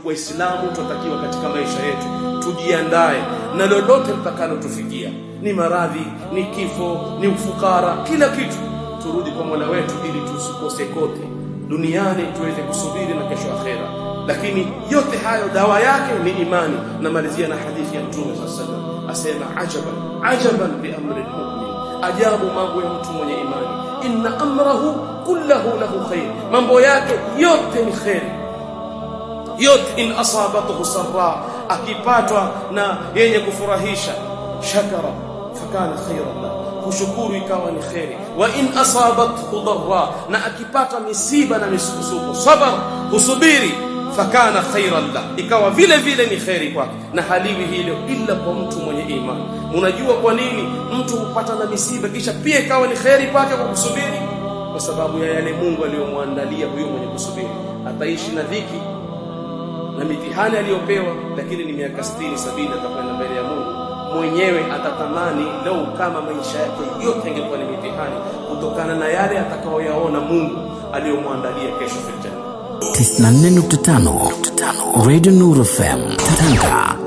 Waislamu tunatakiwa katika maisha yetu tujiandae na lolote litakalotufikia, ni maradhi, ni kifo, ni ufukara, kila kitu, turudi kwa Mola wetu ili tusikose kote duniani, tuweze kusubiri na kesho akhera. Lakini yote hayo dawa yake ni imani. Na malizia na hadithi ya Mtume sallallahu alaihi wasallam, asema ajaban bi amri almu'min, ajabu mambo ya mtu mwenye imani, inna amrahu kullahu lahu khair, mambo yake yote ni khair yote. In asabathu sarra, akipatwa na yenye kufurahisha, shakara fakana khairan lahu, kushukuru ikawa ni khairi. Wa in asabathu darra, na akipata misiba na misukosuko, sabar, husubiri, fakana khairan lahu, ikawa vile vile ni khairi kwake. Na haliwi hilo illa kwa mtu mwenye imani. Unajua kwa nini mtu hupata na misiba kisha pia ikawa ni khairi kwake kwa kusubiri? Kwa sababu ya yale Mungu aliyomwandalia huyo mwenye kusubiri. Ataishi na dhiki na mitihani aliyopewa, lakini ni miaka 60-70 atakwenda mbele ya Mungu. Mwenyewe atatamani lau kama maisha yake yote ingekuwa ni mitihani, kutokana na yale atakayoyaona Mungu aliyomwandalia kesho fil janna. 94.5 Radio Nuru FM Tanga.